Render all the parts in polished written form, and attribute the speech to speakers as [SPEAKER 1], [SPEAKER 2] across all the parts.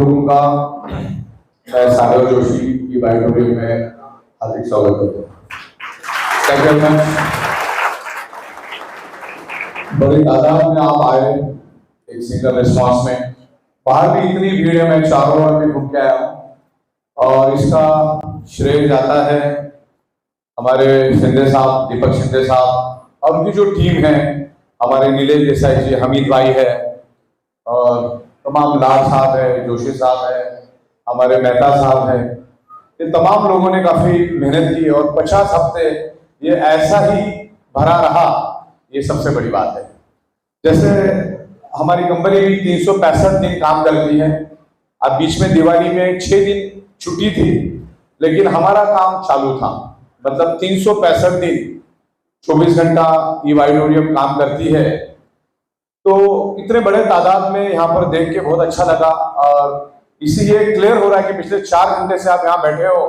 [SPEAKER 1] लोगों का मैं सागर जोशी की बायोटोरियल में हार्दिक स्वागत करता हूँ। बड़ी तादाद में आप आए एक सिंगल रिस्पॉन्स में। बाहर भी इतनी भीड़ है, मैं चारों ओर भी घूम के आया हूँ और इसका श्रेय जाता है हमारे शिंदे साहब, दीपक शिंदे साहब और उनकी जो टीम है, हमारे नीलेश देसाई जी, हमीद भाई है और तमाम लाल साहब है, जोशी साहब है, हमारे मेहता साहब है। ये तमाम लोगों ने काफी मेहनत की और 50 हफ्ते ये ऐसा ही भरा रहा, ये सबसे बड़ी बात है। जैसे हमारी कंपनी भी 365 दिन काम करती है। अब बीच में दिवाली में 6 दिन छुट्टी थी, लेकिन हमारा काम चालू था। मतलब 365 दिन 24 घंटा ये बायोटोरियम काम करती है। तो इतने बड़े तादाद में यहाँ पर देख के बहुत अच्छा लगा और इसीलिए क्लियर हो रहा है कि पिछले 4 घंटे से आप यहाँ बैठे हो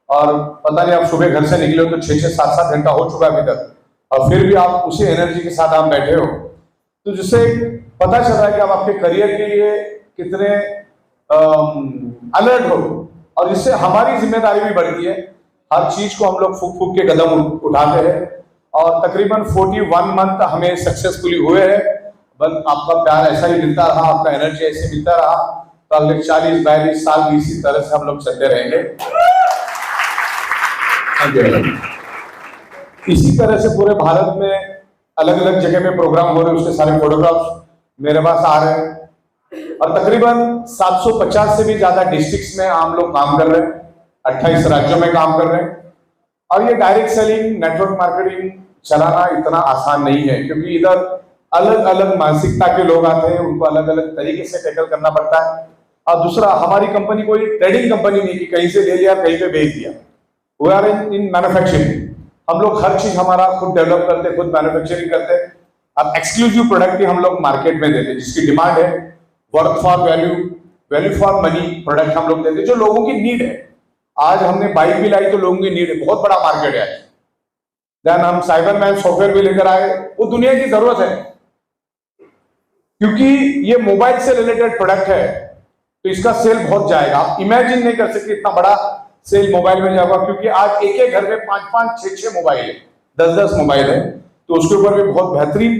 [SPEAKER 1] और पता नहीं आप सुबह घर से निकले हो तो 6-6, 7-7 घंटा हो चुका है अभी तक, और फिर भी आप उसी एनर्जी के साथ आप बैठे हो। तो जिससे पता चल रहा है कि आप आपके करियर के लिए कितने अलर्ट हो, और इससे हमारी जिम्मेदारी भी बढ़ती है। हर चीज को हम लोग फूक फूक के कदम उठाते हैं और तकरीबन 41 मंथ हमें सक्सेसफुली हुए हैं। बस आपका प्यार ऐसा ही मिलता रहा, आपका एनर्जी ऐसे मिलता रहा तो अगले 40-42 साल भी इसी तरह से हम लोग चलते रहेंगे। इसी तरह से पूरे भारत में अलग अलग जगह पे प्रोग्राम हो रहे हैं, उसके सारे फोटोग्राफ्स मेरे पास आ रहे हैं और तकरीबन 750 से भी ज्यादा डिस्ट्रिक्ट्स में हम लोग काम कर रहे हैं, 28 राज्यों में काम कर रहे हैं। और ये डायरेक्ट सेलिंग, नेटवर्क मार्केटिंग चलाना इतना आसान नहीं है, क्योंकि इधर अलग अलग मानसिकता के लोग आते हैं, उनको अलग अलग तरीके से टैकल करना पड़ता है। और दूसरा, हमारी कंपनी कोई ट्रेडिंग कंपनी नहीं कि कहीं से ले लिया कहीं पे बेच दिया। We are in manufacturing. हम लोग हर चीज हमारा खुद डेवलप करते, खुद मैन्युफैक्चरिंग करते। अब एक्सक्लूसिव प्रोडक्ट भी हम लोग मार्केट में देते, जिसकी डिमांड है, work for value, value for money product हम लोग देते जो लोगों की नीड है। आज हमने बाइक भी लाई तो लोगों की नीड है, बहुत बड़ा मार्केट है। देन हम साइबरमैन सॉफ्टवेयर भी लेकर आए, वो दुनिया की जरूरत है, क्योंकि ये मोबाइल से रिलेटेड प्रोडक्ट है तो इसका सेल बहुत जाएगा। आप इमेजिन नहीं कर सकते इतना बड़ा सेल मोबाइल में जाएगा, क्योंकि आज एक एक घर में 5-5, 6-6 मोबाइल है, 10-10 मोबाइल है। तो उसके ऊपर भी बहुत बेहतरीन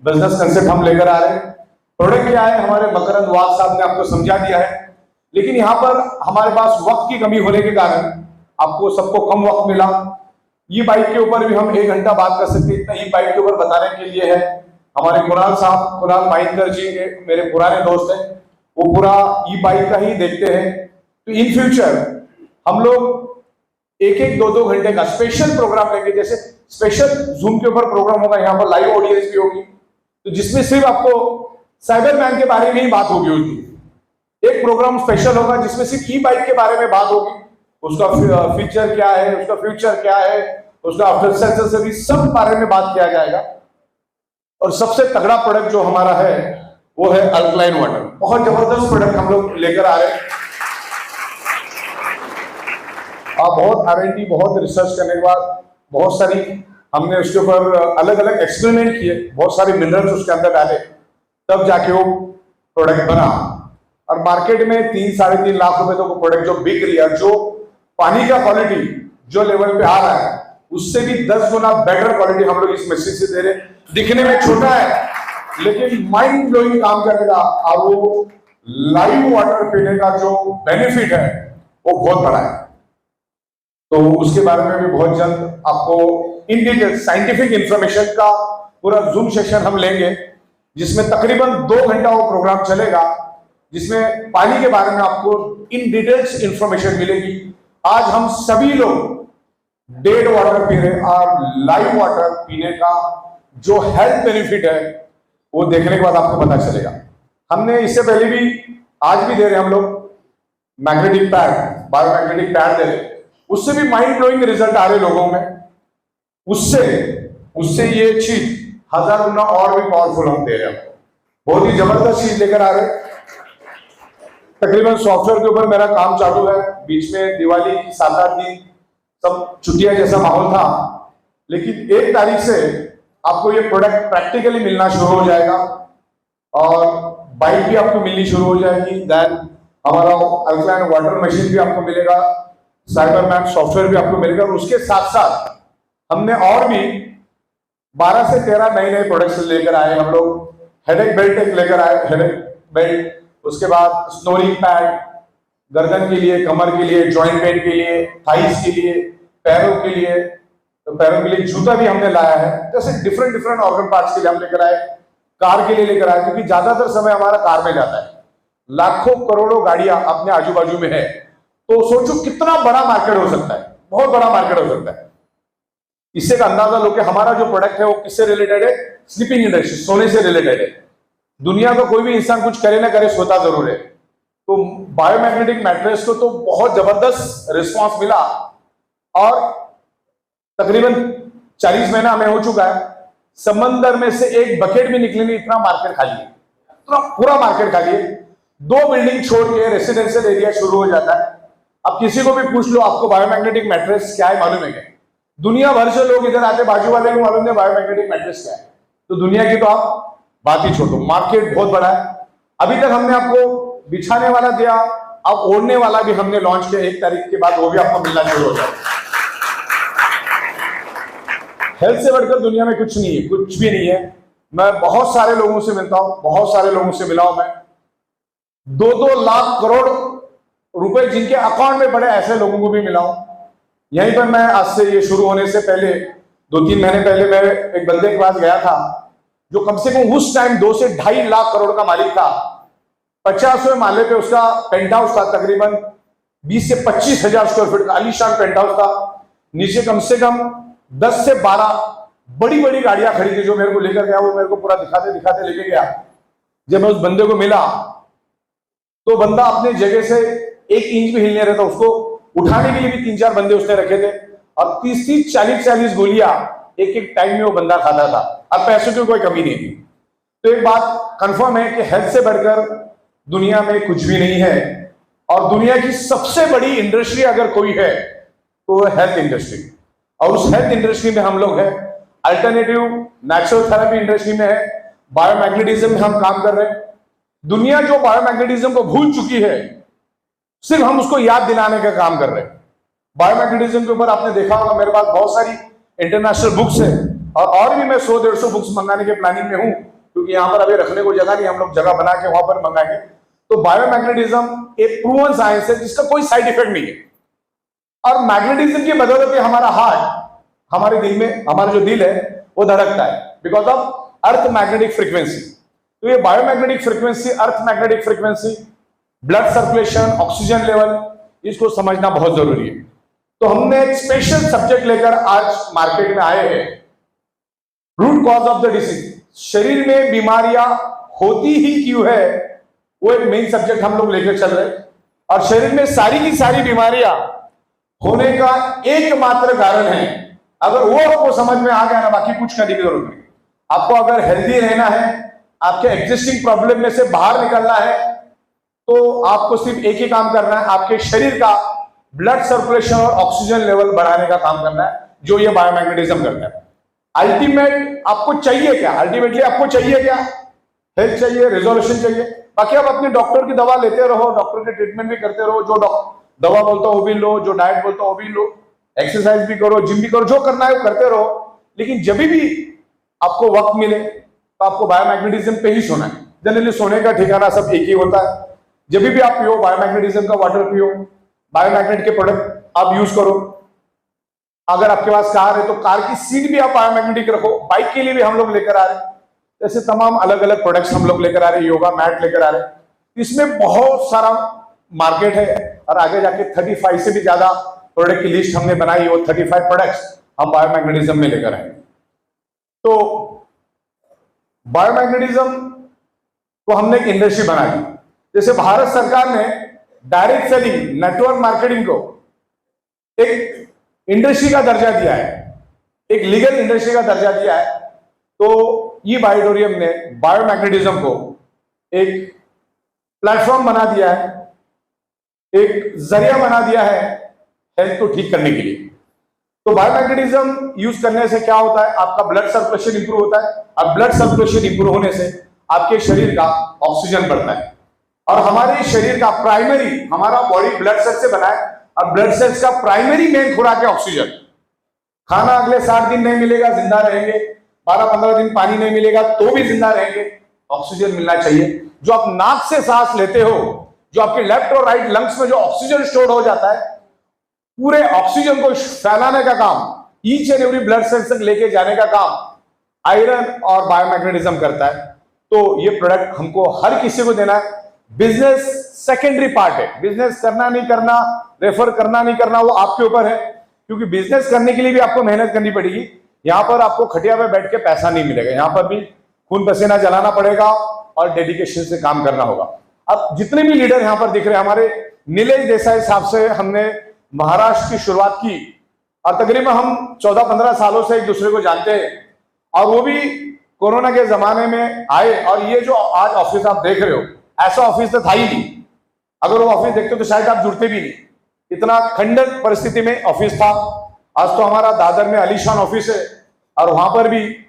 [SPEAKER 1] बिजनेस कंसेप्ट हम लेकर आ रहे हैं। प्रोडक्ट क्या है, हमारे मकरंद वाग साहब ने आपको समझा दिया है, लेकिन यहाँ पर हमारे पास वक्त की कमी होने के कारण आपको सबको कम वक्त मिला। ये बाइक के ऊपर भी हम 1 घंटा बात कर सकते, इतना ही बाइक के ऊपर बताने के लिए है। हमारे कुणाल साहब, कुणाल माइनकर जी मेरे पुराने दोस्त हैं, वो पूरा ई बाइक का ही देखते हैं। तो इन फ्यूचर हम लोग 1-1, 2-2 घंटे का स्पेशल प्रोग्राम लेंगे। जैसे स्पेशल जूम के ऊपर प्रोग्राम होगा, यहाँ पर लाइव ऑडियंस भी होगी, तो जिसमें सिर्फ आपको साइबरमैन के बारे में ही बात होगी। उस दिन एक प्रोग्राम स्पेशल होगा जिसमें सिर्फ ई बाइक के बारे में बात होगी, उसका फीचर क्या है, उसका फ्यूचर क्या है, उसका आफ्टर सेल सर्विस, सब बारे में बात किया जाएगा। और सबसे तगड़ा प्रोडक्ट जो हमारा है वो है अल्कलाइन वाटर। बहुत जबरदस्त प्रोडक्ट हम लोग लेकर आ रहे हैं और बहुत R&D, बहुत रिसर्च करने के बाद बहुत सारी हमने उसके ऊपर अलग अलग एक्सपेरिमेंट किए, बहुत सारे मिनरल्स उसके अंदर डाले, तब जाके वो प्रोडक्ट बना। और मार्केट में 3-3.5 लाख रुपए तो वो प्रोडक्ट जो बिक रही है, जो पानी का क्वालिटी जो लेवल पे आ रहा है, उससे भी 10 गुना बेटर क्वालिटी हम लोग इस मशीन से दे रहे हैं। दिखने में छोटा है लेकिन माइंड ब्लोइंग काम करेगा, और वो लाइव वाटर पीने का जो बेनिफिट है वो बहुत बड़ा है। तो उसके बारे में भी बहुत जल्द आपको इन डिटेल साइंटिफिक इंफॉर्मेशन का पूरा जूम सेशन हम लेंगे, जिसमें तकरीबन 2 घंटा वो प्रोग्राम चलेगा, जिसमें पानी के बारे में आपको इन डिटेल्स इंफॉर्मेशन मिलेगी। आज हम सभी लोग डेड वाटर पी रहे और लाइव वाटर पीने का जो हेल्थ बेनिफिट है वो देखने के बाद आपको पता चलेगा। हमने इससे पहले भी, आज भी दे रहे हम लोग मैग्नेटिक पैड, बायोमैग्नेटिक पैड दे रहे, उससे भी माइंड ब्लोइंग रिजल्ट आ रहे लोगों में। उससे ये चीज 1000 गुना और भी पावरफुल हम दे रहे हैं, बहुत ही जबरदस्त चीज लेकर आ रहे। तकरीबन सॉफ्टवेयर के ऊपर मेरा काम चालू है। बीच में दिवाली 7-8 दिन सब छुट्टियां जैसा माहौल था, लेकिन 1 तारीख से आपको ये प्रोडक्ट प्रैक्टिकली मिलना शुरू हो जाएगा और बाइक भी आपको मिलनी शुरू हो जाएगी। देन हमारा अल्कलाइन वाटर मशीन भी आपको मिलेगा, साइबरमैन सॉफ्टवेयर भी आपको मिलेगा। और उसके साथ साथ हमने और भी 12 से 13 नए नए प्रोडक्ट्स लेकर आए हम लोग। हेडेक बेल्ट एक लेकर आए, हेडेक बेल्ट, उसके बाद स्नोरिंग पैड, गर्दन के लिए, कमर के लिए, जॉइंट पेन के लिए, थाइस के लिए, पैरों के लिए, तो पैरों के लिए जूता भी हमने लाया है। जैसे डिफरेंट डिफरेंट ऑर्गन पार्ट्स के लिए हम लेकर आए, कार के लिए लेकर आए, क्योंकि ज्यादातर समय हमारा कार में जाता है। लाखों करोड़ों गाड़ियां अपने आजू बाजू में है, तो सोचो कितना बड़ा मार्केट हो सकता है, बहुत बड़ा मार्केट हो सकता है। इससे का अंदाजा लो कि हमारा जो प्रोडक्ट है वो किससे रिलेटेड है? स्लीपिंग इंडस्ट्री, सोने से रिलेटेड है। दुनिया का कोई भी इंसान कुछ करे ना करे, सोता जरूर है। तो बायोमैग्नेटिक मैट्रेस को तो बहुत जबरदस्त रिस्पांस मिला और तकरीबन 40 महीना हमें हो चुका है। समंदर में से एक बकेट भी निकले नहीं, इतना मार्केट खाली है, पूरा मार्केट खाली है। 2 बिल्डिंग छोड़ के रेसिडेंशियल एरिया शुरू हो जाता है। अब किसी को भी पूछ लो आपको बायोमैग्नेटिक मैट्रेस क्या है मालूम है क्या? दुनिया भर से लोग इधर आते, बाजू वाले को मालूम है बायोमैग्नेटिक मैट्रेस क्या है। तो दुनिया की तो आप बात ही छोड़ो, मार्केट बहुत बड़ा है। अभी तक हमने आपको बिछाने वाला दिया, अब ओढ़ने वाला भी हमने लॉन्च किया। 1 तारीख के बाद वो भी आपको मिलना शुरू हो जाएगा। हेल्थ से बढ़कर दुनिया में कुछ नहीं है, कुछ भी नहीं है। मैं बहुत सारे लोगों से मिलता हूं, बहुत सारे लोगों से मिला हूं मैं। 2-2 लाख करोड़ रुपए जिनके अकाउंट में पड़े, ऐसे लोगों को भी मिला हूं। यहीं पर मैं आज से ये शुरू होने से पहले 2-3 महीने पहले मैं एक बंदे के पास गया था जो कम से कम उस टाइम 2 से 2.5 लाख करोड़ का मालिक था। 50वें माले पे उसका पेंट हाउस था, तकरीबन 20 से 25 हजार स्क्वायर फीट का आलीशान पेंट हाउस था। नीचे कम से कम 10 से 12 बड़ी बड़ी गाड़ियां खड़ी थी। जो मेरे को लेकर गया वो मेरे को पूरा दिखाते दिखाते लेके गया। जब मैं उस बंदे को मिला तो बंदा अपने जगह से 1 इंच भी हिल नहीं रहा था। उसको उठाने के लिए भी 3-4 बंदे उसने रखे थे और 30-30, 40-40 गोलियां एक टाइम में वो बंदा खाता था। अब पैसों की कोई कमी नहीं थी। तो एक बात कंफर्म है कि हेल्थ से बढ़कर दुनिया में कुछ भी नहीं है। और दुनिया की सबसे बड़ी इंडस्ट्री अगर कोई है तो वो हेल्थ इंडस्ट्री। और उस हेल्थ इंडस्ट्री में हम लोग हैं। अल्टरनेटिव नेचुरल थेरेपी इंडस्ट्री में है, बायोमैग्नेटिज्म में हम काम कर रहे हैं। दुनिया जो बायोमैग्नेटिज्म को भूल चुकी है, सिर्फ हम उसको याद दिलाने का काम कर रहे हैं। बायोमैग्नेटिज्म के ऊपर आपने देखा होगा मेरे पास बहुत सारी इंटरनेशनल बुक्स है और भी मैं 100-150 बुक्स मंगाने के प्लानिंग में हूं, क्योंकि यहां पर अभी रखने को जगह नहीं, हम लोग जगह बना के वहां पर मंगाएंगे। तो बायोमैग्नेटिज्म एक प्रूवन साइंस है जिसका कोई साइड इफेक्ट नहीं है। और मैग्नेटिज्म की बदौलत हमारा हार्ट, हमारे दिल में, हमारा जो दिल है वो धड़कता है, because of earth magnetic frequency. तो ये biomagnetic frequency, earth magnetic frequency, blood circulation, oxygen level, इसको समझना बहुत जरूरी है। तो हमने एक स्पेशल सब्जेक्ट लेकर आज मार्केट में आए हैं, root cause of the disease. शरीर में बीमारियां होती ही क्यों है, वो एक मेन सब्जेक्ट हम लोग लेकर चल रहे हैं। और शरीर में सारी की सारी बीमारियां होने का एकमात्र कारण है, अगर वो आपको समझ में आ गया ना, बाकी कुछ करने की जरूरत नहीं। आपको अगर हेल्दी रहना है, आपके एग्जिस्टिंग प्रॉब्लम में से बाहर निकलना है, तो आपको सिर्फ एक ही काम करना है, आपके शरीर का ब्लड सर्कुलेशन और ऑक्सीजन लेवल बढ़ाने का काम करना है, जो ये बायोमैग्नेटिज्म करता है। अल्टीमेट आपको चाहिए क्या? अल्टीमेटली आपको चाहिए क्या? हेल्थ चाहिए, रिजोल्यूशन चाहिए। बाकी आप अपने डॉक्टर की दवा लेते रहो, डॉक्टर के ट्रीटमेंट भी करते रहो, जो दवा बोलता हो वो भी लो, जो डाइट बोलता हो वो भी लो, एक्सरसाइज भी करो, जिम भी करो, जो करना है वो करते रहो। लेकिन जब भी आपको वक्त मिले तो आपको बायोमैग्नेटिज्म पे ही सोना है। जनरली सोने का ठिकाना सब एक ही होता है। जब भी आप पियो, बायोमैग्नेटिज्म का वाटर पियो, बायोमैग्नेट के प्रोडक्ट आप यूज करो। अगर आपके पास कार है तो कार की सीट भी आप बायोमैग्नेटिक रखो। बाइक के लिए भी हम लोग लेकर आ रहे हैं, ऐसे तमाम अलग अलग प्रोडक्ट्स हम लोग लेकर आ रहे हैं। योगा मैट लेकर आ रहे हैं, इसमें बहुत सारा मार्केट है। और आगे जाके 35 से भी ज्यादा प्रोडक्ट की लिस्ट हमने बनाई, वो 35 प्रोडक्ट्स हम बायोमैग्नेटिज्म में लेकर आए। तो बायोमैग्नेटिज्म को हमने एक इंडस्ट्री बना दी। जैसे भारत सरकार ने डायरेक्ट सेलिंग, नेटवर्क मार्केटिंग को एक इंडस्ट्री का दर्जा दिया है, एक लीगल इंडस्ट्री का दर्जा दिया है। तो ये बायोडोरियम ने बायोमैग्नेटिज्म को एक प्लेटफॉर्म बना दिया है, एक जरिया बना दिया है हेल्थ को ठीक करने के लिए। तो बायोमैग्नेटिज्म यूज करने से क्या होता है? आपका ब्लड सर्कुलेशन इंप्रूव होता है। अब ब्लड सर्कुलेशन इंप्रूव होने से आपके शरीर का ऑक्सीजन बढ़ता है और हमारे शरीर का प्राइमरी, हमारा बॉडी ब्लड सेल्स से बना है और ब्लड सेल्स का प्राइमरी मेन खुराक है ऑक्सीजन। खाना अगले 60 दिन नहीं मिलेगा, जिंदा रहेंगे। 12-15 दिन पानी नहीं मिलेगा तो भी जिंदा रहेंगे। ऑक्सीजन मिलना चाहिए। जो आप नाक से सांस लेते हो, जो आपके लेफ्ट और राइट लंग्स में जो ऑक्सीजन स्टोर हो जाता है, पूरे ऑक्सीजन को फैलाने का काम, each and every blood cells तक लेके जाने का काम आयरन और बायोमैग्नेटिज्म करता है। तो ये प्रोडक्ट हमको हर किसी को देना है। बिजनेस सेकेंडरी पार्ट है। बिजनेस करना नहीं करना, रेफर करना नहीं करना, वो आपके ऊपर है, क्योंकि बिजनेस करने के लिए भी आपको मेहनत करनी पड़ेगी। यहां पर आपको खटिया पे बैठ के पैसा नहीं मिलेगा, यहां पर भी खून पसीना जलाना पड़ेगा और डेडिकेशन से काम करना होगा। अब जितने भी लीडर यहां पर दिख रहे हैं, हमारे नीलेश देसाई साहब से हमने महाराष्ट्र की शुरुआत की और तकरीबन हम 14-15 सालों से एक दूसरे को जानते हैं और वो भी कोरोना के जमाने में आए। और ये जो आज ऑफिस आप देख रहे हो, ऐसा ऑफिस तो था ही नहीं। अगर वो ऑफिस देखते तो शायद आप जुड़ते भी नहीं। इतना खंडन परिस्थिति में ऑफिस था। आज तो हमारा दादर में आलीशान ऑफिस है और वहां पर भी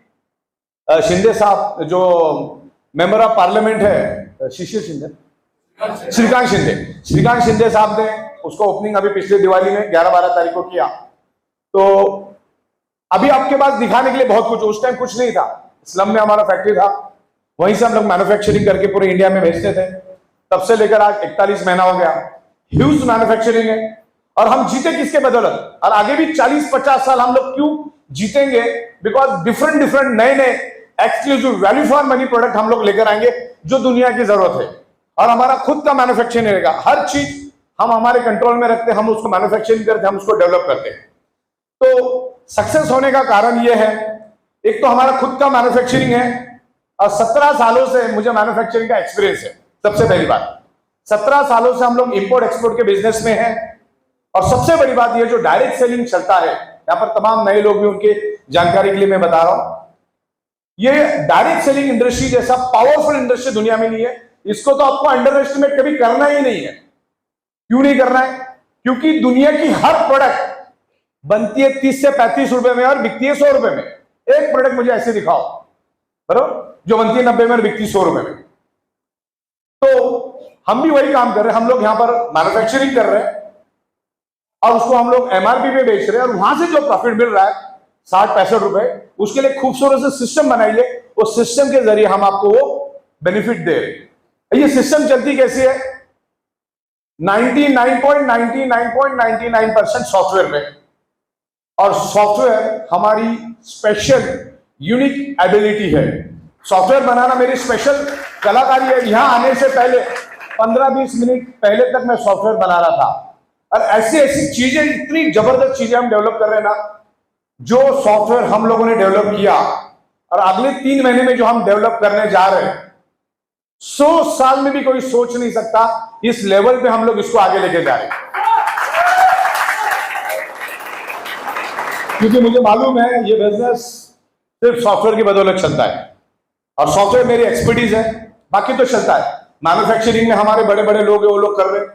[SPEAKER 1] शिंदे साहब जो मेंबर ऑफ पार्लियामेंट है, श्रीकांत शिंदे साहब ने उसको ओपनिंग अभी पिछले दिवाली में 11-12 तारीख को किया। तो अभी आपके पास दिखाने के लिए बहुत कुछ, उस टाइम कुछ नहीं था। स्लम में हमारा फैक्ट्री था, वहीं से हम लोग मैन्युफैक्चरिंग करके पूरे इंडिया में भेजते थे। तब से लेकर आज 41 महीना हो गया, ह्यूज मैन्युफैक्चरिंग है। और हम जीते किसके बदौलत, और आगे भी 40-50 साल हम लोग क्यों जीतेंगे? बिकॉज डिफरेंट नए exclusive value for money product हम लोग लेकर आएंगे जो दुनिया की जरूरत है। और हमारा खुद का मैन्युफैक्चरिंग रहेगा। हर चीज हम हमारे कंट्रोल में रखते हैं, हम उसको मैन्युफैक्चरिंग करते हैं, हम उसको डेवलप करते हैं। तो सक्सेस होने का कारण यह है, एक तो हमारा खुद का मैन्युफैक्चरिंग है और 17 सालों से मुझे मैन्युफैक्चरिंग का एक्सपीरियंस है। सबसे पहली बात, 17 सालों से हम लोग इंपोर्ट एक्सपोर्ट के बिजनेस में हैं। और सबसे बड़ी बात यह, जो डायरेक्ट सेलिंग चलता है, यहां पर तमाम नए लोग भी, उनके जानकारी के लिए मैं बता रहा हूं, ये डायरेक्ट सेलिंग इंडस्ट्री जैसा पावरफुल इंडस्ट्री दुनिया में नहीं है। इसको तो आपको अंडर एस्टिमेट कभी करना ही नहीं है। क्यों नहीं करना है? क्योंकि दुनिया की हर प्रोडक्ट बनती है 30 से 35 रुपए में और बिकती है 100 रुपए में। एक प्रोडक्ट मुझे ऐसे दिखाओ बराबर, जो बनती है 90 में और बिकती 100 रुपए में। तो हम भी वही काम कर रहे हैं। हम लोग यहां पर मैन्युफैक्चरिंग कर रहे हैं और उसको हम लोग एमआरपी पे बेच रहे हैं, और वहां से जो प्रॉफिट मिल रहा है 60-65 रुपए, उसके लिए खूबसूरत से सिस्टम बनाइए। उस सिस्टम के जरिए हम आपको वो बेनिफिट दे रहे हैं। ये सिस्टम चलती कैसी है? 99.99% सॉफ्टवेयर में। और सॉफ्टवेयर हमारी स्पेशल यूनिक एबिलिटी है। सॉफ्टवेयर बनाना मेरी स्पेशल कलाकारी है। यहां आने से पहले 15-20 मिनट पहले तक मैं सॉफ्टवेयर बना रहा था, और ऐसी ऐसी चीजें, इतनी जबरदस्त चीजें हम डेवलप कर रहे हैं ना, जो सॉफ्टवेयर हम लोगों ने डेवलप किया और अगले 3 महीने में जो हम डेवलप करने जा रहे हैं, 100 साल में भी कोई सोच नहीं सकता इस लेवल पे हम लोग इसको आगे लेके जा रहे हैं। क्योंकि मुझे मालूम है ये बिजनेस सिर्फ सॉफ्टवेयर की बदौलत चलता है, और सॉफ्टवेयर मेरी एक्सपर्टीज है, बाकी तो चलता है। मैन्युफैक्चरिंग में हमारे बड़े बड़े लोग हैं, वो लोग कर रहे हैं।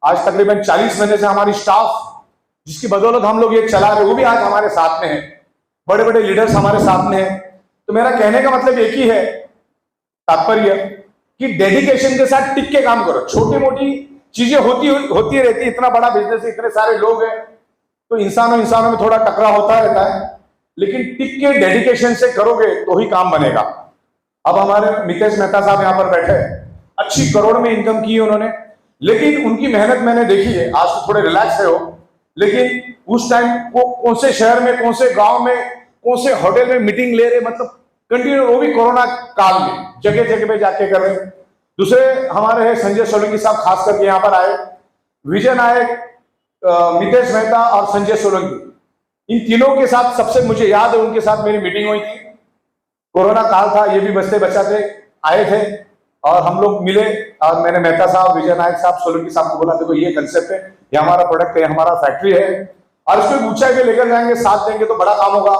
[SPEAKER 1] आज तकरीबन 40 महीने से हमारी स्टाफ, जिसकी बदौलत हम लोग ये चला रहे, वो भी आज हमारे साथ में है। बड़े बड़े लीडर्स हमारे साथ में हैं। तो मेरा कहने का मतलब एक ही है, तात्पर्य कि डेडिकेशन के साथ टिक के काम करो। छोटी मोटी चीजें होती रहती। इतना बड़ा बिजनेस है, इतने सारे लोग हैं, तो इंसानों में थोड़ा टकराव होता रहता है, लेकिन टिक के डेडिकेशन से करोगे तो ही काम बनेगा। अब हमारे मितेश मेहता साहब यहाँ पर बैठे, अच्छी करोड़ में इनकम की है उन्होंने, लेकिन उनकी मेहनत मैंने देखी है। आज तो थोड़े रिलैक्स है हो, लेकिन उस टाइम वो कौन से शहर में, कौन से गांव में, कौन से होटल में मीटिंग ले रहे, मतलब कंटिन्यू, वो भी कोरोना काल में जगह जगह पे जाके कर रहे। दूसरे हमारे है संजय सोलंकी साहब, खास करके यहाँ पर आए। विजय नायक, मितेश मेहता और संजय सोलंकी, इन तीनों के साथ सबसे मुझे याद है, उनके साथ मेरी मीटिंग हुई थी। कोरोना काल था, ये भी बचते बचाते आए थे और हम लोग मिले, और मैंने मेहता साहब, विजय नायक साहब, सोलंकी साहब को बोला, देखो ये कंसेप्ट है, ये हमारा प्रोडक्ट है, हमारा फैक्ट्री है, और इसको ऊंचाई पे लेकर जाएंगे, साथ देंगे तो बड़ा काम होगा।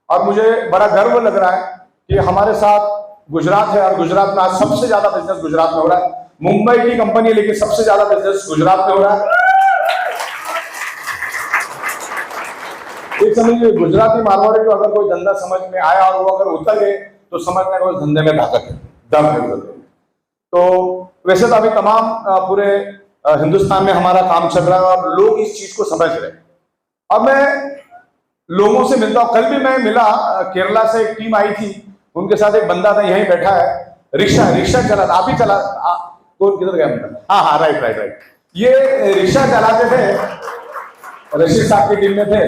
[SPEAKER 1] और मुझे बड़ा गर्व लग रहा है कि हमारे साथ गुजरात है, और गुजरात में आज सबसे ज्यादा बिजनेस गुजरात में हो रहा है। मुंबई की कंपनी है, लेकिन सबसे ज्यादा बिजनेस गुजरात में हो रहा है। एक समझिए, गुजराती मारवाड़ी को अगर कोई धंधा समझ में आया और वो अगर उतर गए तो समझने को धंधे में ताकत है, दम है। तो वैसे तो अभी तमाम पूरे हिंदुस्तान में हमारा काम चल रहा है और लोग इस चीज को समझ रहे हैं। अब मैं लोगों से मिलता हूं, कल भी मैं मिला, केरला से एक टीम आई थी, उनके साथ एक बंदा था यहीं बैठा है, रिक्शा चला, आप ही चला, कौन किधर गया मतलब, हाँ राइट, ये रिक्शा चलाते थे, रशीद साहब की टीम में थे।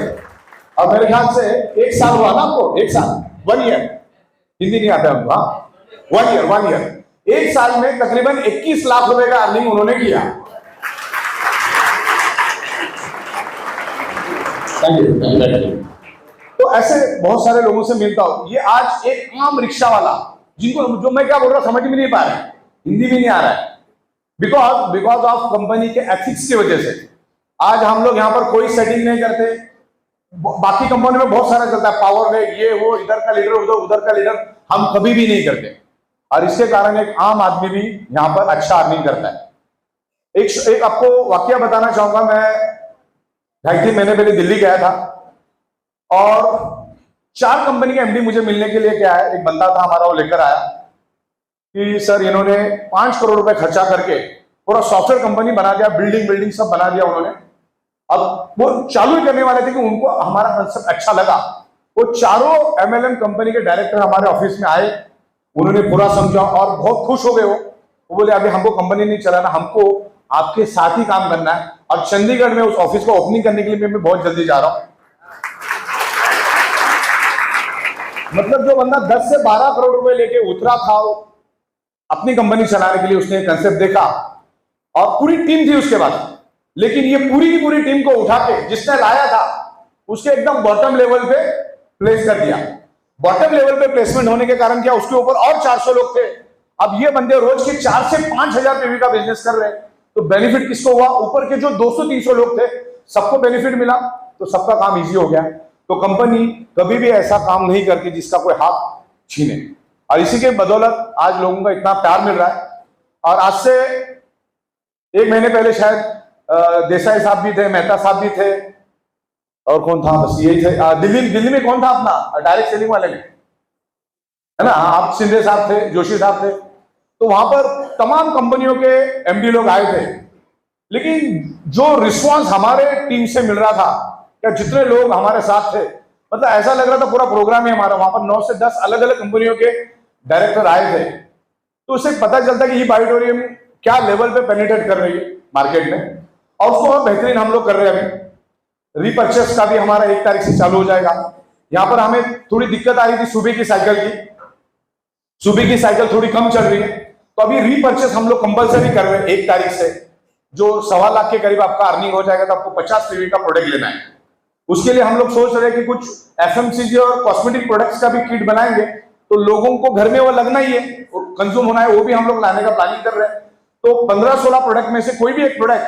[SPEAKER 1] और मेरे ख्याल से 1 साल हुआ ना आपको, 1 साल, 1 ईयर, हिंदी नहीं आता हमको, हाँ 1 ईयर, 1 साल में तकरीबन 21 लाख रुपए का अर्निंग उन्होंने किया। Thank you. तो ऐसे बहुत सारे लोगों से मिलता हूं। ये आज एक आम रिक्शा वाला, जिनको, जो मैं क्या बोल रहा हूं समझ में नहीं पा रहा है, हिंदी भी नहीं आ रहा है, बिकॉज ऑफ कंपनी के एथिक्स की वजह से आज हम लोग यहाँ पर कोई सेटिंग नहीं करते। बाकी कंपनी में बहुत सारा चलता है, पावर वेग, ये वो, इधर का लीडर उधर का लीडर, हम कभी भी नहीं करते। और इसके कारण एक आम आदमी भी यहाँ पर अच्छा अर्निंग करता है। एक आपको वाकया बताना चाहूंगा। मैं 2.5 महीने पहले दिल्ली गया था और 4 कंपनी के एमडी मुझे मिलने के लिए क्या है, एक बंदा था हमारा, वो लेकर आया कि सर इन्होंने 5 करोड़ रुपए खर्चा करके पूरा सॉफ्टवेयर कंपनी बना दिया, बिल्डिंग सब बना दिया उन्होंने। अब वो चालू करने वाले थे कि उनको हमारा कंसेप्ट अच्छा लगा। वो चारों एमएलएम कंपनी के डायरेक्टर हमारे ऑफिस में आए, उन्होंने पूरा समझा और बहुत खुश हो गए। वो बोले अभी हमको कंपनी नहीं चलाना, हमको आपके साथ ही काम करना है। और चंडीगढ़ में उस ऑफिस को ओपनिंग करने के लिए मैं बहुत जल्दी जा रहा हूं। मतलब जो बंदा 10 से 12 करोड़ रुपए लेके उतरा था अपनी कंपनी चलाने के लिए, उसने कंसेप्ट देखा और पूरी टीम थी उसके बाद, लेकिन ये पूरी की पूरी टीम को उठा के जिसने लाया था उसके एकदम बॉटम लेवल पे प्लेस कर दिया। बॉटम लेवल पे प्लेसमेंट होने के कारण क्या, उसके ऊपर और 400 लोग थे। अब ये बंदे रोज के 4 से 5,000 पीवी का बिजनेस कर रहे हैं। तो बेनिफिट किसको हुआ, ऊपर के जो 200-300 लोग थे सबको बेनिफिट मिला, तो सबका काम इजी हो गया। तो कंपनी कभी भी ऐसा काम नहीं करती जिसका कोई हाथ छीने, और इसी के बदौलत आज लोगों का इतना प्यार मिल रहा है। और आज से 1 महीने पहले शायद देसाई साहब भी थे, मेहता साहब भी थे, और कौन था, बस यही थे। दिल्ली में कौन था अपना डायरेक्ट सेलिंग वाले में, है ना, आप शिंदे साहब थे, जोशी साहब थे। तो वहां पर तमाम कंपनियों के एमडी लोग आए थे, लेकिन जो रिस्पांस हमारे टीम से मिल रहा था, क्या जितने लोग हमारे साथ थे, मतलब ऐसा लग रहा था पूरा प्रोग्राम ही हमारा। वहां पर 9 से 10 अलग अलग कंपनियों के डायरेक्टर आए थे। तो उससे पता चलता है कि ये बायोटोरियम क्या लेवल पे पेनिट्रेट कर रही है मार्केट में, और उसको और बेहतरीन हम लोग कर रहे हैं। अभी रीपर्चेस का भी हमारा 1 तारीख से चालू हो जाएगा। यहाँ पर हमें थोड़ी दिक्कत आ रही थी सुबह की साइकिल थोड़ी कम चल रही है, तो अभी रीपर्चेस हम लोग कंपलसरी कर रहे हैं 1 तारीख से। जो 1.25 लाख के करीब आपका अर्निंग हो जाएगा, तो आपको 50 पीवी का प्रोडक्ट लेना है। उसके लिए हम लोग सोच रहे हैं कि कुछ एफएमसीजी और कॉस्मेटिक प्रोडक्ट्स का भी किट बनाएंगे, तो लोगों को घर में वो लगना ही है, कंज्यूम होना है, वो भी हम लोग लाने का प्लानिंग कर रहे हैं। तो 15-16 प्रोडक्ट में से कोई भी एक प्रोडक्ट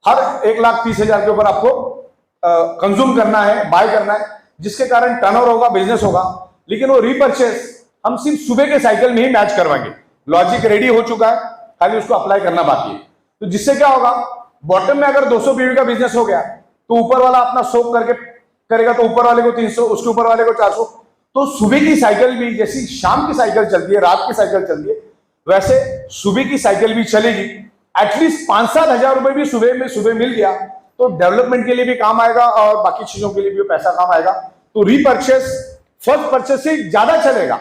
[SPEAKER 1] हर 1,30,000 के ऊपर आपको कंज्यूम करना है, बाय करना है, जिसके कारण टर्नओवर होगा, बिजनेस होगा। लेकिन वो रीपर्चेस हम सिर्फ सुबह के साइकिल में ही मैच करवाएंगे। लॉजिक रेडी हो चुका है, खाली उसको अप्लाई करना बाकी है। तो जिससे क्या होगा, बॉटम में अगर 200 पीवी का बिजनेस हो गया, तो ऊपर वाला अपना सोक करके करेगा, तो ऊपर वाले को 300, उसके ऊपर वाले को 400। तो सुबह की साइकिल भी, जैसी शाम की साइकिल चलती है, रात की साइकिल चलती है, वैसे सुबह की साइकिल भी चलेगी। एटलीस्ट 5-7 हजार रुपए भी सुबह मिल गया तो डेवलपमेंट के लिए भी काम आएगा और बाकी चीजों के लिए भी पैसा काम आएगा। तो रीपर्चेस फर्स्ट परचेस से ज्यादा चलेगा,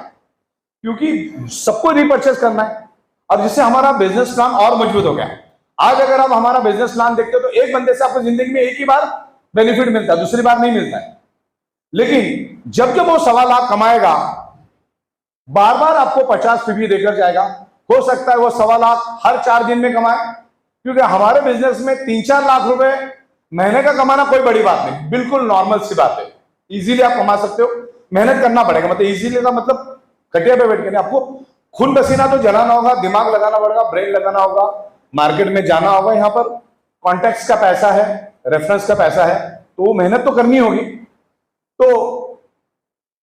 [SPEAKER 1] क्योंकि सबको रीपर्चेस करना है, और जिससे हमारा बिजनेस प्लान और मजबूत हो गया। आज अगर आप हमारा बिजनेस प्लान देखते हो, तो एक बंदे से आपको जिंदगी में एक ही बार बेनिफिट मिलता है, दूसरी बार नहीं मिलता है। लेकिन जब जब वो 1.25 लाख कमाएगा, बार बार आपको 50 पीवी देकर जाएगा। हो सकता है वो 1.25 लाख हर 4 दिन में कमाए, क्योंकि हमारे बिजनेस में 3-4 लाख रुपए महीने का कमाना कोई बड़ी बात नहीं, बिल्कुल नॉर्मल सी बात है। इजीली आप कमा सकते हो, मेहनत करना पड़ेगा। मतलब इजीली का मतलब खटिया पे बैठ के नहीं, आपको खून पसीना तो जलाना होगा, दिमाग लगाना पड़ेगा, ब्रेन लगाना होगा, मार्केट में जाना होगा। यहाँ पर कॉन्टेक्ट का पैसा है, रेफरेंस का पैसा है, तो वो मेहनत तो करनी होगी। तो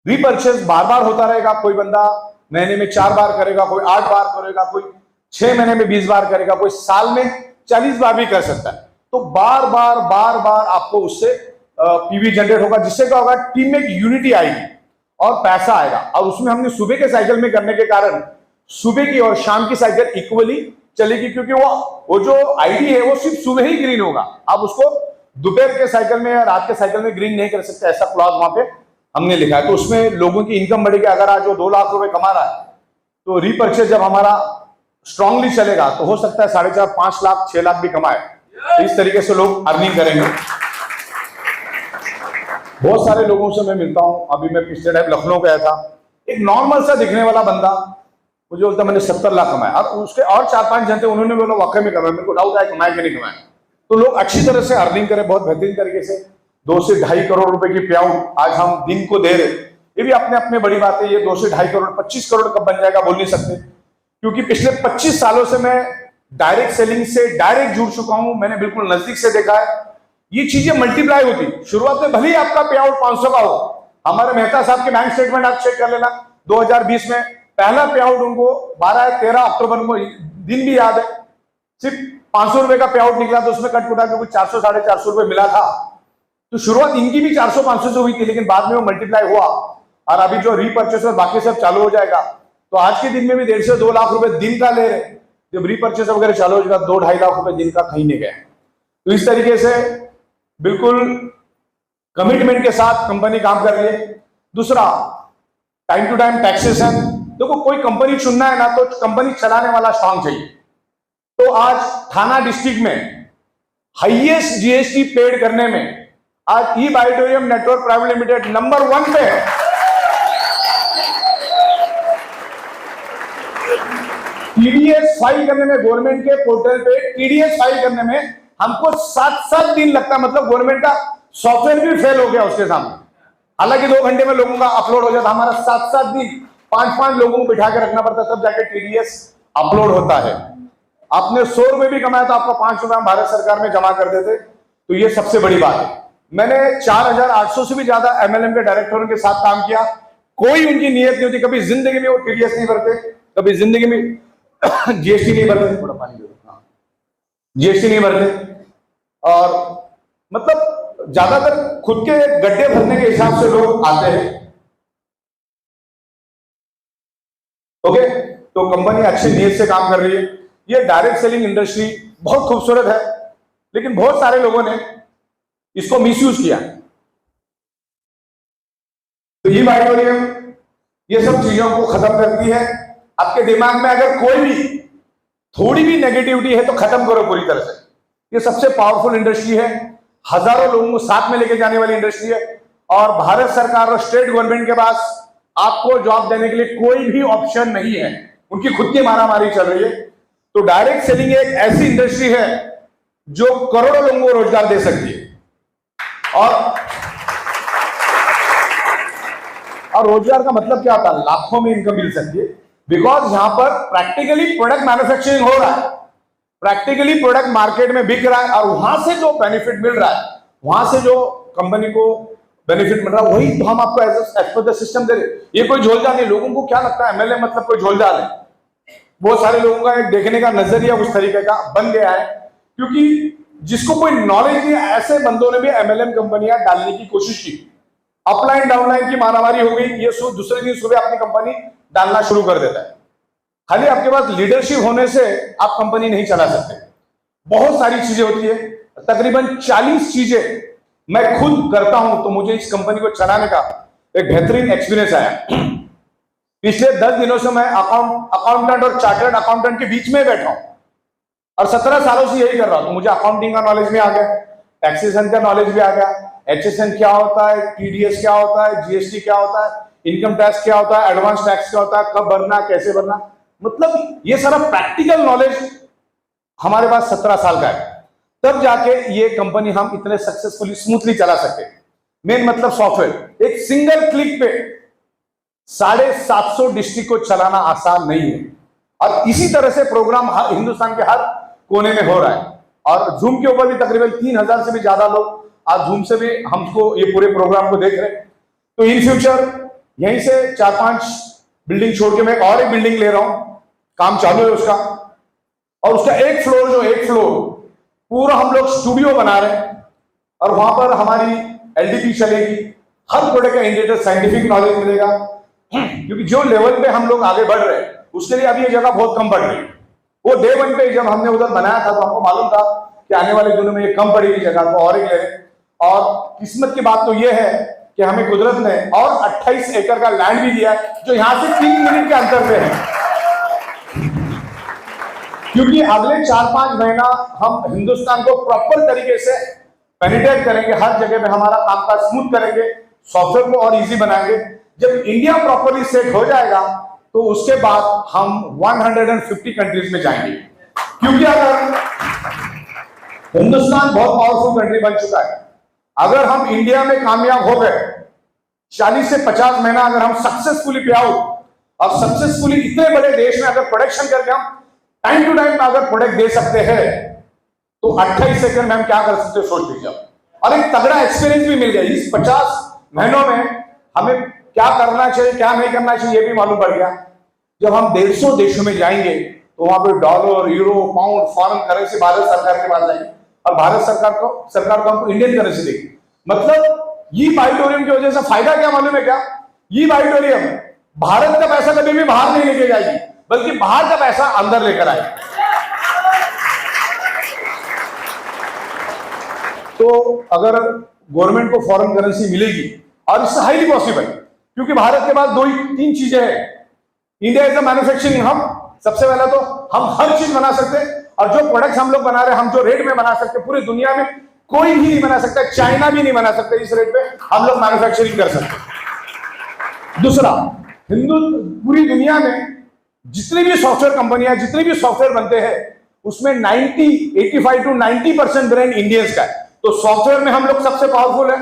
[SPEAKER 1] रीपर्चेस बार बार होता रहेगा। कोई बंदा महीने में 4 बार करेगा, कोई 8 बार करेगा, कोई 6 महीने में 20 बार करेगा, कोई साल में 40 बार भी कर सकता है। तो बार बार आपको उससे पीवी जनरेट होगा, जिससे क्या होगा, टीम में एक यूनिटी आएगी और पैसा आएगा। और उसमें हमने सुबह के साइकिल में करने के कारण सुबह की और शाम की साइकिल इक्वली चलेगी, क्योंकि वो जो आईडी है वो सिर्फ सुबह ही ग्रीन होगा, आप उसको दोपहर के साइकिल में या रात के साइकिल में ग्रीन नहीं कर सकते, ऐसा क्लॉज वहां पे हमने लिखा है। तो उसमें लोगों की इनकम बढ़ेगी। अगर आज वो 2 लाख रुपए कमा रहा है तो रीपर्चेज जब हमारा स्ट्रांगली चलेगा तो हो सकता है 4.5 5 लाख 6 लाख भी कमाए। तो इस तरीके से लोग अर्निंग करेंगे। बहुत सारे लोगों से मैं मिलता हूं। अभी मैं पिछले टाइम लखनऊ गया था, एक नॉर्मल सा दिखने वाला बंदा मुझे बोलता मैंने 70 लाख कमाए, और उसके और 4-5 जन थे, उन्होंने बोला वाकई में कमाया। मेरे को डाउट है कमाए कि नहीं कमाए। तो लोग अच्छी तरह से अर्निंग करें, बहुत बेहतरीन तरीके से। 2 से 2.5 करोड़ रुपए की पे आउट आज हम दिन को दे रहे, ये भी अपने अपने बड़ी बात है। ये 2 से 2.5 करोड़ 25 करोड़ कब बन जाएगा बोल नहीं सकते, क्योंकि पिछले 25 सालों से मैं डायरेक्ट सेलिंग से डायरेक्ट जुड़ चुका हूं। मैंने बिल्कुल नजदीक से देखा है ये चीजें मल्टीप्लाई होती। शुरुआत में भले ही आपका पे आउट 500 का हो, हमारे मेहता साहब के बैंक स्टेटमेंट आप चेक कर लेना, 2020 में पहला पे आउट उनको 12-13 अक्टूबर को दिन भी याद है, सिर्फ 500 रुपए का पे आउट निकला, तो उसमें कट कुटा के कुछ 400-450 रुपए मिला था। तो शुरुआत इनकी भी 400-500 से हुई थी, लेकिन बाद में वो मल्टीप्लाई हुआ, और अभी जो रीपर्चेस और बाकी सब चालू हो जाएगा तो आज के दिन में भी 1.5 से 2 लाख रुपए दिन का ले रहे। जब रीपर्चेस वगैरह चालू हो जाएगा 2-2.5 लाख रुपए दिन का कहीं नहीं गए। तो इस तरीके से बिल्कुल कमिटमेंट के साथ कंपनी काम कर रही है। दूसरा, टाइम टू टाइम टैक्सेशन। देखो कोई कंपनी चुनना है ना तो कंपनी चलाने वाला स्ट्रांग चाहिए। तो आज थाना डिस्ट्रिक्ट में हाईएस्ट जीएसटी पेड करने में आज ई बायोटोरियम नेटवर्क प्राइवेट लिमिटेड नंबर 1 पे है। टीडीएस फाइल करने में गवर्नमेंट के पोर्टल पे टीडीएस फाइल करने में हमको 7-7 दिन लगता है। मतलब गवर्नमेंट का सॉफ्टवेयर भी फेल हो गया उसके सामने। हालांकि 2 घंटे में लोगों का अपलोड हो जाता, हमारा 7-7 दिन 5-5 लोगों को बिठा के रखना पड़ता, तब जाके टीडीएस अपलोड होता है। आपने 100 रुपए भी कमाया तो आपका 5 रुपए हम भारत सरकार में जमा कर देते। तो ये सबसे बड़ी बात है। मैंने 4800 से भी ज्यादा एमएलएम के डायरेक्टरों के साथ काम किया, कोई उनकी नीयत नहीं होती, कभी जिंदगी में वो टीडीएस नहीं भरते, कभी जिंदगी में जीएसटी नहीं भरते, थोड़ा पानी दो, जीएसटी नहीं भरते, और मतलब ज्यादातर खुद के गड्ढे भरने के हिसाब से लोग आते हैं। ओके, तो कंपनी अच्छी नीयत से काम कर रही है। ये डायरेक्ट सेलिंग इंडस्ट्री बहुत खूबसूरत है, लेकिन बहुत सारे लोगों ने इसको मिसयूज किया। तो ये बायोटोरियम ये सब चीजों को खत्म करती है। आपके दिमाग में अगर कोई भी थोड़ी भी नेगेटिविटी है तो खत्म करो पूरी तरह से। ये सबसे पावरफुल इंडस्ट्री है, हजारों लोगों को साथ में लेके जाने वाली इंडस्ट्री है, और भारत सरकार और स्टेट गवर्नमेंट के पास आपको जॉब देने के लिए कोई भी ऑप्शन नहीं है, उनकी खुद की मारामारी चल रही है। तो डायरेक्ट सेलिंग एक ऐसी इंडस्ट्री है जो करोड़ों लोगों को रोजगार दे सकती है, और रोजगार का मतलब क्या होता है, लाखों में इनकम मिल सकती है। बिकॉज यहां पर प्रैक्टिकली प्रोडक्ट मैन्युफैक्चरिंग हो रहा है, प्रैक्टिकली प्रोडक्ट मार्केट में बिक रहा है, और वहां से जो बेनिफिट मिल रहा है, वहां से जो कंपनी को बेनिफिट मिल रहा है, वही तो हम आपको एज पर द सिस्टम दे रहे। ये कोई झोलझाल नहीं। लोगों को क्या लगता है एमएलए मतलब कोई झोलझाल है। बहुत सारे लोगों का एक देखने का नजरिया उस तरीके का बन गया है, क्योंकि जिसको कोई नॉलेज नहीं है, ऐसे बंदों ने भी एमएलएम कंपनियां डालने की कोशिश की। अपलाइन डाउनलाइन की मारामारी हो गई, ये दूसरे दिन सुबह अपनी कंपनी डालना शुरू कर देता है। खाली आपके पास लीडरशिप होने से आप कंपनी नहीं चला सकते। बहुत सारी चीजें होती है, तकरीबन 40 चीजें मैं खुद करता हूं, तो मुझे इस कंपनी को चलाने का एक बेहतरीन एक्सपीरियंस आया। पिछले 10 दिनों से मैं अकाउंटेंट और चार्टर्ड अकाउंटेंट के बीच में बैठा हूं, और 17 सालों से यही कर रहा हूं। तो मुझे अकाउंटिंग का नॉलेज भी आ गया, टैक्सेशन का नॉलेज भी आ गया, एचएसएन क्या होता है, टीडीएस क्या होता है, जीएसटी क्या होता है, इनकम टैक्स क्या होता है, एडवांस टैक्स क्या होता है, कब भरना, कैसे भरना, मतलब ये सारा प्रैक्टिकल नॉलेज हमारे पास 17 साल का है। तब जाके ये कंपनी हम इतने सक्सेसफुली स्मूथली चला सकते। मेन मतलब सॉफ्टवेयर, एक सिंगल क्लिक पे 750 डिस्ट्रिक्ट को चलाना आसान नहीं है, और इसी तरह से प्रोग्राम हिंदुस्तान के हर कोने में हो रहा है। और जूम के ऊपर भी तकरीबन 3000 से भी ज्यादा लोग आज जूम से भी हमको ये पूरे प्रोग्राम को देख रहे हैं। तो इन फ्यूचर यहीं से 4-5 बिल्डिंग छोड़ के मैं और एक बिल्डिंग ले रहा हूं, काम चालू है उसका, और उसका एक फ्लोर पूरा हम लोग स्टूडियो बना रहे हैं, और वहां पर हमारी एलडीपी चलेगी, हर प्रोडक्ट का इंडिकेटर साइंटिफिक नॉलेज मिलेगा। क्योंकि जो लेवल पे हम लोग आगे बढ़ रहे हैं उसके लिए अभी ये जगह बहुत कम बढ़ रही है, वो डे वन पे जब हमने उधर बनाया था तो हमको मालूम था कि आने वाले दिनों में ये कम पड़ेगी जगह, तो और एक ले रहे। और किस्मत की बात तो ये है कि हमें कुदरत ने और 28 एकड़ का लैंड भी दिया है, जो यहां से 3 मिनट के अंतर पे है। क्योंकि अगले 4-5 महीना हम हिंदुस्तान को प्रॉपर तरीके से पेनिट्रेट करेंगे, हर जगह पे हमारा कामकाज स्मूथ करेंगे, सॉफ्टवेयर को और इजी बनाएंगे। जब इंडिया प्रॉपरली सेट हो जाएगा तो उसके बाद हम 150 कंट्रीज में जाएंगे। क्योंकि अगर हिंदुस्तान बहुत पावरफुल कंट्री बन चुका है, अगर हम इंडिया में कामयाब हो गए 40 से 50 महीना अगर हम सक्सेसफुली पे आउट और सक्सेसफुली इतने बड़े देश में अगर प्रोडक्शन करके हम टाइम टू टाइम अगर प्रोडक्ट दे सकते हैं तो 28 सेकंड में हम क्या कर सकते हैं सोच लीजिए। और एक तगड़ा एक्सपीरियंस भी मिल गया। इस 50 महीनों में हमें क्या करना चाहिए क्या नहीं करना चाहिए ये भी मालूम पड़ गया। जब हम 150 देशों में जाएंगे तो वहां पे dollar, euro, pound, foreign currency Bharat सरकार के पास जाएंगे और भारत सरकार को हमको इंडियन करेंसी देगी। मतलब ये ऑडिटोरियम की वजह से फायदा क्या मालूम है क्या? ये ऑडिटोरियम भारत का पैसा कभी भी बाहर नहीं लेके जाएगी, बल्कि बाहर का पैसा अंदर लेकर आएगी। तो अगर गवर्नमेंट को फॉरेन करेंसी मिलेगी, और इससे हाईली पॉसिबल, क्योंकि भारत के पास 2-3 चीजें हैं। India is a manufacturing hub. सबसे पहले तो हम हर चीज बना सकते हैं, और जो प्रोडक्ट्स हम लोग बना रहे हैं, हम जो रेट में बना सकते हैं, पूरी दुनिया में कोई भी नहीं बना सकता, चाइना भी नहीं बना सकते इस रेट पे हम लोग मैन्युफैक्चरिंग कर सकते हैं। दूसरा, पूरी दुनिया में जितनी भी सॉफ्टवेयर कंपनियां, जितने भी सॉफ्टवेयर बनते हैं, उसमें 85 to 90% ब्रेन इंडियंस का है। तो सॉफ्टवेयर में हम लोग सबसे पावरफुल है।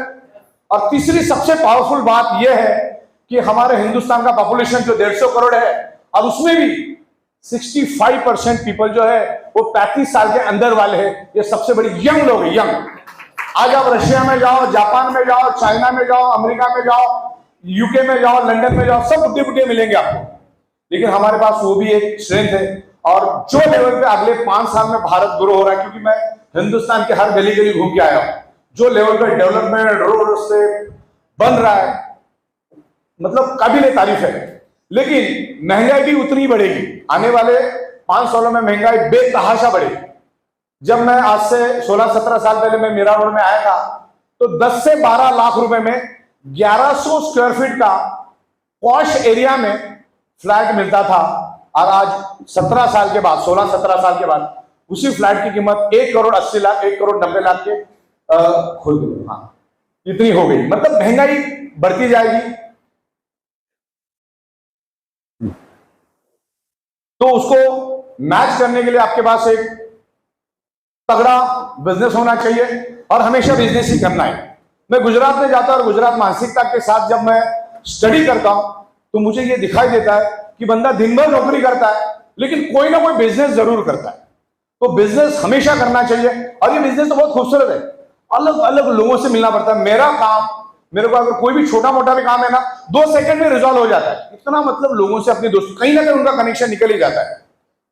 [SPEAKER 1] और तीसरी सबसे पावरफुल बात यह है कि हमारे हिंदुस्तान का पॉपुलेशन जो 150 करोड़ है, और उसमें भी 65% पीपल जो है वो 35 साल के अंदर वाले हैं। ये सबसे बड़ी यंग लोग हैं, यंग। आज आप रशिया में जाओ, जापान में जाओ, चाइना में जाओ, अमेरिका में जाओ, यूके में जाओ, लंदन में जाओ, सब बुढ़े बुढ़े मिलेंगे आपको। लेकिन हमारे पास वो भी एक स्ट्रेंथ है। और जो लेवल पे अगले 5 साल में भारत ग्रो हो रहा है, क्योंकि मैं हिंदुस्तान के हर गली गली घूम के आया हूं, जो लेवल पे डेवलपमेंट रोड से बन रहा है, मतलब काबिले तारीफ है। लेकिन महंगाई भी उतनी बढ़ेगी। आने वाले 5 सालों में महंगाई बेतहाशा बढ़ेगी। जब मैं आज से 16-17 साल पहले मैं मीरा रोड में आया था तो 10 से 12 लाख रुपए में 1100 स्क्वायर फीट का पॉश एरिया में फ्लैट मिलता था। और आज 17 साल के बाद, 16-17 साल के बाद उसी फ्लैट की कीमत 1 करोड़ 80 लाख, 1 करोड़ 90 लाख के खुद इतनी हो गई। मतलब महंगाई बढ़ती जाएगी। तो उसको मैच करने के लिए आपके पास एक तगड़ा बिजनेस होना चाहिए, और हमेशा बिजनेस ही करना है। मैं गुजरात में जाता और गुजरात मानसिकता के साथ जब मैं स्टडी करता हूं तो मुझे ये दिखाई देता है कि बंदा दिन भर नौकरी करता है लेकिन कोई ना कोई बिजनेस जरूर करता है। तो बिजनेस हमेशा करना चाहिए। और ये बिजनेस तो बहुत खूबसूरत है, अलग अलग लोगों से मिलना पड़ता है। मेरा काम, मेरे को अगर कोई भी छोटा मोटा भी काम है ना, 2 सेकंड में रिजॉल्व हो जाता है। इतना मतलब लोगों से अपने दोस्त कहीं ना कहीं उनका कनेक्शन निकल ही जाता है,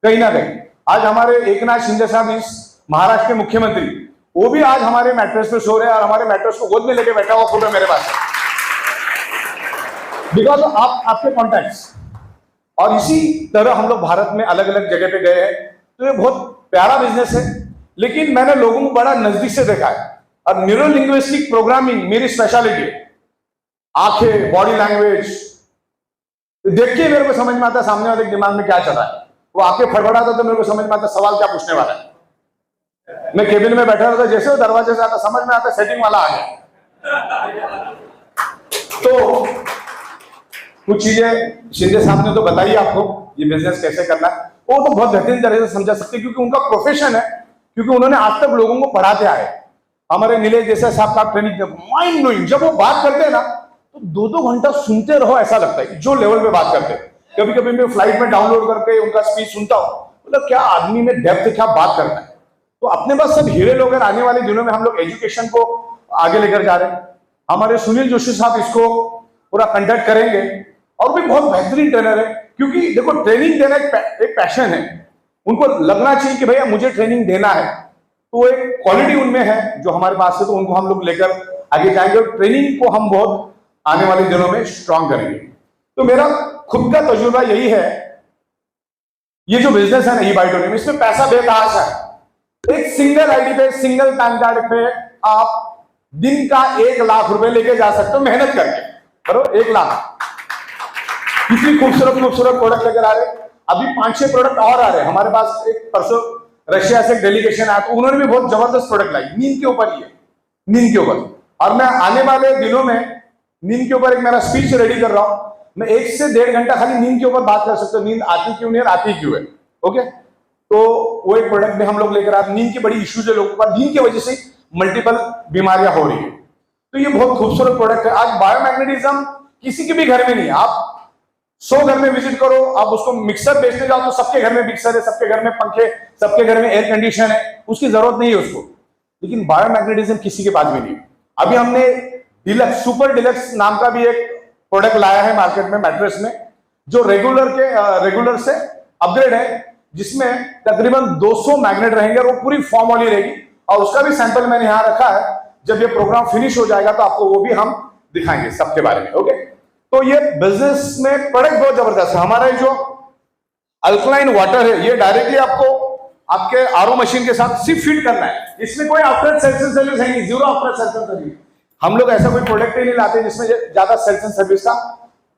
[SPEAKER 1] कहीं ना कहीं। आज हमारे एकनाथ शिंदे साहब, इस महाराष्ट्र के मुख्यमंत्री, वो भी आज हमारे मैट्रेस पे सो रहे हैं और हमारे मैट्रेस को गोद में लेके बैठा हुआ फोटो मेरे पास है, बिकॉज आपके कॉन्टैक्ट्स। और इसी तरह हम लोग भारत में अलग अलग जगह पे गए हैं। तो ये बहुत प्यारा बिजनेस है, लेकिन मैंने लोगों को बड़ा नजदीक से देखा है। और न्यूरो लिंग्विस्टिक प्रोग्रामिंग मेरी स्पेशलिटी है। आंखें, बॉडी लैंग्वेज देख के मेरे को समझ में आता है सामने वाले दिमाग में क्या चल रहा है। वो आंखें फड़फड़ाता तो मेरे को समझ में आता सवाल क्या पूछने वाला है। मैं केबिन में बैठा रहता, जैसे वो दरवाजे से आता समझ में आता सेटिंग वाला आ गया। तो कुछ चीजें शिंदे साहब ने तो बताई आपको ये बिजनेस कैसे करना है। वो तो बहुत बेहतरीन तरह से समझा सकते, क्योंकि उनका प्रोफेशन है, क्योंकि उन्होंने आज तक लोगों को पढ़ाते आए। हमारे नीलेश जैसे साहब का ट्रेनिंग माइंड ब्लोइंग, जब वो बात करते हैं ना तो 2-2 घंटा सुनते रहो, ऐसा लगता है जो लेवल पे बात करते हैं। कभी कभी मैं फ्लाइट में डाउनलोड करके उनका स्पीच सुनता हूँ, मतलब क्या आदमी में डेप्थ, क्या बात करता है। तो अपने पास सब हीरे लोग हैं। आने वाले दिनों में हम लोग एजुकेशन को आगे लेकर जा रहे हैं। हमारे सुनील जोशी साहब इसको पूरा कंडक्ट करेंगे, और भी बहुत बेहतरीन ट्रेनर है। क्योंकि देखो, ट्रेनिंग देना एक पैशन है। उनको लगना चाहिए कि भैया मुझे ट्रेनिंग देना है, तो एक क्वालिटी उनमें है जो हमारे पास है। तो उनको हम लोग लेकर आगे जाएंगे और ट्रेनिंग को हम बहुत आने वाले दिनों में स्ट्रांग करेंगे। तो मेरा खुद का तजुर्बा यही है, ये जो बिजनेस है ना ई बाइटोरियम में, इसमें पैसा बेतहाशा है। एक सिंगल आईडी पे, सिंगल पैन कार्ड पे आप दिन का 1 लाख रुपए लेके जा सकते हो मेहनत करके। करो 1 लाख। कितनी खूबसूरत प्रोडक्ट लेकर आ रहे। अभी 5-6 प्रोडक्ट और आ रहे हैं हमारे पास। एक परसों रशिया से एक डेलीगेशन आया तो उन्होंने भी बहुत जबरदस्त प्रोडक्ट लाई, नींद के ऊपर ही है, नींद के ऊपर। और मैं आने वाले दिनों में नींद के ऊपर एक मेरा स्पीच रेडी कर रहा हूं। मैं 1 से 1.5 घंटा खाली नींद के ऊपर बात कर सकता हूँ, नींद आती क्यों नहीं और आती क्यों है। ओके, तो वो एक प्रोडक्ट भी हम लोग लेकर आए। नींद की बड़ी इश्यूज है लोगों का, नींद की वजह से मल्टीपल बीमारियां हो रही है। तो ये बहुत खूबसूरत प्रोडक्ट है। आज बायोमैग्नेटिज्म किसी के भी घर में नहीं है। आप 100 घर में विजिट करो, आप उसको मिक्सर बेचने जाओ तो सबके घर में मिक्सर है, सबके घर में पंखे, सबके घर में एयर कंडीशन है, उसकी जरूरत नहीं है उसको। लेकिन बायोमैग्नेटिज्म किसी के पास भी नहीं है। अभी हमने डिलक्स, सुपर डिलक्स नाम का भी एक प्रोडक्ट लाया है मार्केट में, मैट्रेस में, जो रेगुलर से अपग्रेड है, जिसमें तकरीबन 200 मैग्नेट रहेंगे और वो पूरी फॉर्म वाली रहेगी। और उसका भी सैंपल मैंने यहां रखा है। जब ये प्रोग्राम फिनिश हो जाएगा तो आपको वो भी हम दिखाएंगे सबके बारे में। ओके, तो ये बिजनेस में प्रोडक्ट बहुत जबरदस्त है। हमारा जो अल्कलाइन वाटर है, ये डायरेक्टली आपको आपके आरओ मशीन के साथ सिर्फ फीड करना है। इसमें कोई आफ्टर सेल्स सर्विस है नहीं, 0 आफ्टर सेल्स सर्विस। हम लोग ऐसा कोई प्रोडक्ट ही नहीं लाते जिसमें ज्यादा सेल्स एंड सर्विस का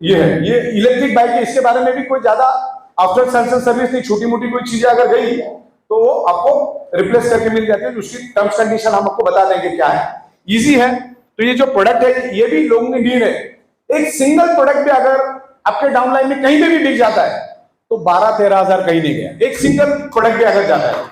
[SPEAKER 1] ये है। ये इलेक्ट्रिक बाइक है, इसके बारे में भी कोई ज्यादा आफ्टर सेल्स एंड सर्विस नहीं। छोटी मोटी कोई चीजें अगर गई तो वो आपको रिप्लेस करके मिल जाती है। उसकी टर्म्स कंडीशन हम आपको बता देंगे क्या है, इजी है। तो ये जो प्रोडक्ट है ये भी लोगों ने नीड है। एक सिंगल प्रोडक्ट भी अगर आपके डाउनलाइन में कहीं पे भी बिक जाता है तो 12-13 हजार कहीं नहीं गया। एक सिंगल प्रोडक्ट भी अगर जाता है।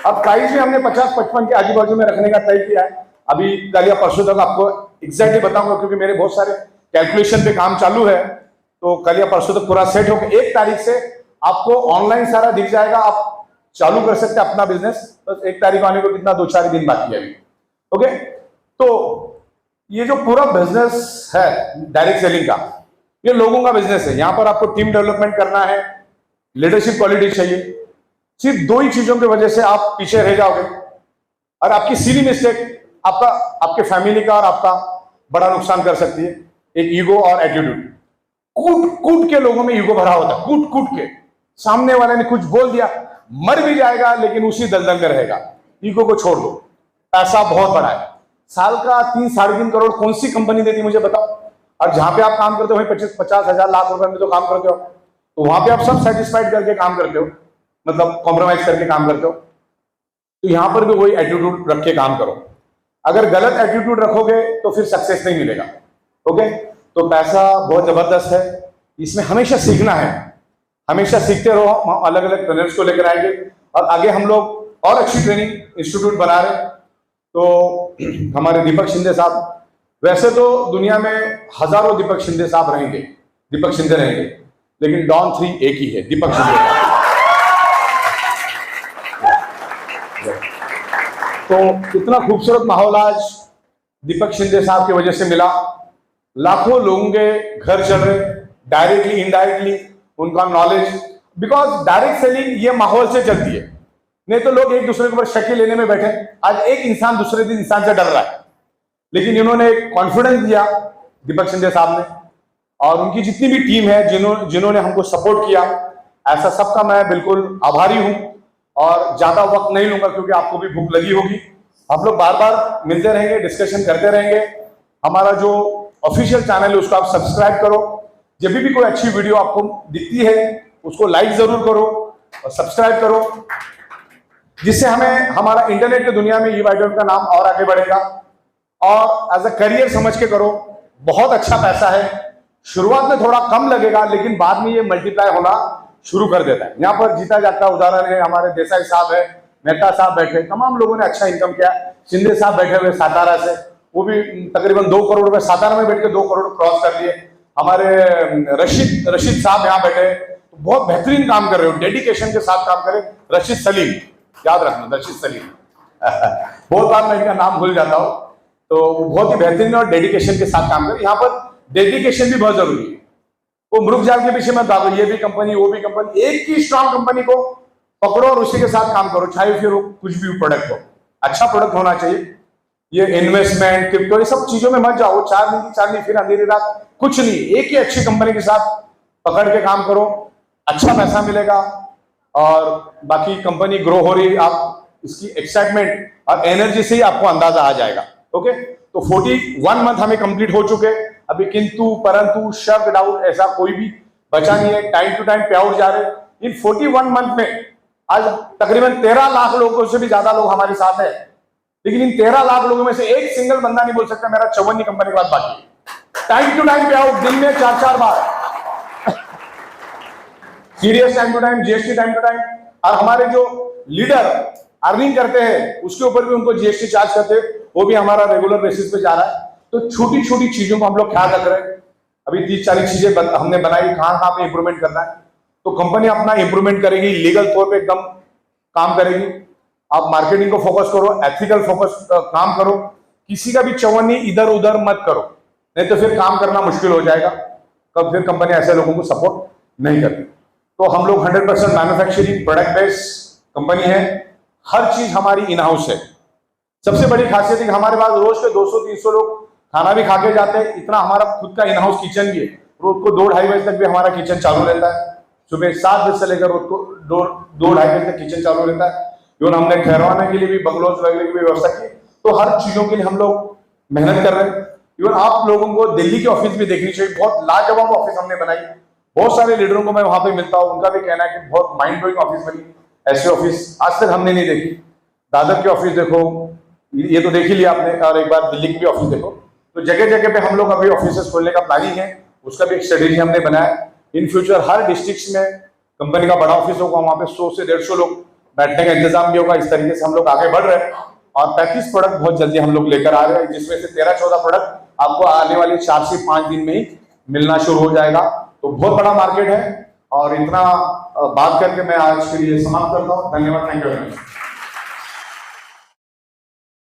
[SPEAKER 1] अब प्राइस भी हमने 50-55 के आजू बाजू में रखने का तय किया है। अभी कल या परसों तक आपको एग्जैक्टली बताऊंगा, क्योंकि मेरे बहुत सारे कैलकुलेशन पे काम चालू है। तो कल या परसों तक पूरा सेट होकर 1 तारीख से आपको ऑनलाइन सारा दिख जाएगा। आप चालू कर सकते हैं अपना बिजनेस। बस 1 तारीख आने को कितना 2-4 दिन बाकी है अभी। ओके, तो ये जो पूरा बिजनेस है डायरेक्ट सेलिंग का, ये लोगों का बिजनेस है। यहां पर आपको टीम डेवलपमेंट करना है, लीडरशिप क्वालिटी चाहिए। सिर्फ 2 ही चीजों की वजह से आप पीछे रह जाओगे और आपकी सीधी मिस्टेक आपका, आपके फैमिली का और आपका बड़ा नुकसान कर सकती है। एक ईगो और एटीट्यूड। कूट के लोगों में ईगो भरा होता है, कूट के। सामने वाले ने कुछ बोल दिया, मर भी जाएगा लेकिन उसी दलदल में रहेगा। ईगो को छोड़ दो। पैसा बहुत बड़ा है, साल का 3-3.5 करोड़ कौन सी कंपनी देती मुझे बताओ। और जहां पे आप काम करते हो वहीं 25-50 हजार लाख रुपए में तो काम करते हो, तो वहां पे आप सब सेटिस्फाइड करके काम करते हो, मतलब कॉम्प्रोमाइज करके काम करते हो। तो यहां पर भी वही एटीट्यूड रख के काम करो। अगर गलत एटीट्यूड रखोगे तो फिर सक्सेस नहीं मिलेगा। ओके, तो पैसा बहुत जबरदस्त है, इसमें हमेशा सीखना है, हमेशा सीखते रहो। हम अलग अलग ट्रेनर्स को लेकर आएंगे और आगे हम लोग और अच्छी ट्रेनिंग इंस्टीट्यूट बना रहे हैं। तो हमारे दीपक शिंदे साहब, वैसे तो दुनिया में हजारों दीपक शिंदे साहब रहेंगे, दीपक शिंदे रहेंगे, लेकिन डॉन 3 एक ही है, दीपक शिंदे। तो इतना खूबसूरत माहौल आज दीपक शिंदे साहब की वजह से मिला। लाखों लोगों के घर चल रहे, डायरेक्टली इनडायरेक्टली, उनका नॉलेज। बिकॉज डायरेक्ट सेलिंग ये माहौल से चलती है, नहीं तो लोग एक दूसरे के ऊपर शक लेने में बैठे। आज एक इंसान दूसरे दिन इंसान से डर रहा है, लेकिन इन्होंने एक कॉन्फिडेंस दिया दीपक शिंदे साहब ने, और उनकी जितनी भी टीम है जिन्होंने हमको सपोर्ट किया, ऐसा सबका मैं बिल्कुल आभारी हूं। और ज्यादा वक्त नहीं लूंगा क्योंकि आपको भी भूख लगी होगी। हम लोग बार बार मिलते रहेंगे, डिस्कशन करते रहेंगे। हमारा जो ऑफिशियल चैनल है उसको आप सब्सक्राइब करो। जब भी कोई अच्छी वीडियो आपको दिखती है उसको लाइक जरूर करो और सब्सक्राइब करो, जिससे हमें हमारा इंटरनेट की दुनिया में ई-बाइटोरियम का नाम और आगे बढ़ेगा। और एज अ करियर समझ के करो, बहुत अच्छा पैसा है। शुरुआत में थोड़ा कम लगेगा लेकिन बाद में ये मल्टीप्लाई होना शुरू कर देता है। यहाँ पर जीता जाता उदाहरण है, हमारे देसाई साहब है, मेहता साहब बैठे, तमाम लोगों ने अच्छा इनकम किया। शिंदे साहब बैठे हुए सातारा से, वो भी तकरीबन 2 करोड़ रुपए सातारा में बैठ के 2 करोड़ क्रॉस कर लिए। हमारे रशीद साहब यहाँ बैठे, तो बहुत बेहतरीन काम कर रहे हो, डेडिकेशन के साथ काम करे। रशीद सलीम, याद रखना, रशीद सलीम बहुत बार मैं इनका नाम भूल जाता हूँ। तो वो बहुत ही बेहतरीन और डेडिकेशन के साथ काम करे। यहाँ पर डेडिकेशन भी बहुत जरूरी है। वो मुरुख जाल के पीछे मत भागो, ये भी कंपनी वो भी कंपनी। एक ही स्ट्रॉन्ग कंपनी को पकड़ो और उसी के साथ काम करो, चाहे फिर वो कुछ भी प्रोडक्ट हो, अच्छा प्रोडक्ट होना चाहिए। ये इन्वेस्टमेंट, क्रिप्टो, ये सब चीजों में मत जाओ। 4 दिन की चांदनी फिर अंधेरी रात, कुछ नहीं। एक ही अच्छी कंपनी के साथ पकड़ के काम करो, अच्छा पैसा मिलेगा और बाकी कंपनी ग्रो हो रही, आप इसकी एक्साइटमेंट और एनर्जी से ही आपको अंदाजा आ जाएगा। ओके, तो 41 मंथ हमें कंप्लीट हो चुके अभी, किंतु परंतु शक डाउट ऐसा कोई भी बचा नहीं है। टाइम टू टाइम पे आउट जा रहे। इन 41 मंथ में आज तकरीबन 13 लाख लोगों से भी ज्यादा लोग हमारे साथ हैं, लेकिन इन 13 लाख लोगों में से एक सिंगल बंदा नहीं बोल सकता मेरा 54 कंपनी के बाद बाकी। Time to time payout, दिन में 4-4 बार, serious time to time, GST time to time. और हमारे जो लीडर अर्निंग करते हैं उसके ऊपर भी उनको जीएसटी चार्ज करते हैं, वो भी हमारा रेगुलर बेसिस पे जा रहा है। तो छोटी छोटी चीजों को हम लोग ख्याल रख रहे हैं। अभी 30-40 चीजें हमने बनाई, कहां पे इंप्रूवमेंट करना है, तो कंपनी अपना इंप्रूवमेंट करेगी, लीगल तौर पे एकदम काम करेगी। आप मार्केटिंग को फोकस करो, एथिकल फोकस काम करो, किसी का भी चवन्नी इधर उधर मत करो, नहीं तो फिर काम करना मुश्किल हो जाएगा। कब फिर कंपनी ऐसे लोगों को सपोर्ट नहीं करती। तो हम लोग 100% मैन्युफैक्चरिंग प्रोडक्ट बेस्ड कंपनी है, हर चीज हमारी इन हाउस है। सबसे बड़ी खासियत है कि हमारे पास रोज के 200-300 लोग खाना भी खा के जाते हैं, इतना हमारा खुद का इन हाउस किचन भी है। रोज को 2-2:30 बजे तक भी हमारा किचन चालू रहता है, सुबह 7 बजे से लेकर रोज को 2-2:30 बजे तक किचन चालू रहता है। इवन हमने ठहरवाने के लिए भी बंगलोज वगैरह की भी व्यवस्था की, तो हर चीजों के लिए हम लोग मेहनत कर रहे हैं। इवन आप लोगों को दिल्ली की ऑफिस भी देखनी चाहिए, बहुत लाजवाब ऑफिस हमने बनाई। बहुत सारे लीडरों को मैं वहां पे मिलता हूं, उनका भी कहना है कि बहुत माइंड ब्लोइंग ऑफिस बनी, ऐसी ऑफिस आज तक हमने नहीं देखी। दादर की ऑफिस देखो, ये तो देख ही लिया आपने, और एक बार दिल्ली की भी ऑफिस देखो। तो जगह जगह पे हम लोग अभी ऑफिस खोलने का प्लानिंग है, उसका भी एक स्ट्रेटेजी हमने बनाया। इन फ्यूचर हर डिस्ट्रिक्ट में कंपनी का बड़ा ऑफिस होगा, वहां पे 100 से 150 लोग बैठने का इंतजाम भी होगा। इस तरीके से हम लोग आगे बढ़ रहे हैं और 35 प्रोडक्ट बहुत जल्दी हम लोग लेकर आ रहे हैं, जिसमें से 13-14 प्रोडक्ट आपको आने वाले 4 से 5 दिन में ही मिलना शुरू हो जाएगा। तो बहुत बड़ा मार्केट है, और इतना बात करके मैं आज के लिए समाप्त करता हूँ। धन्यवाद, थैंक यू वेरी मच।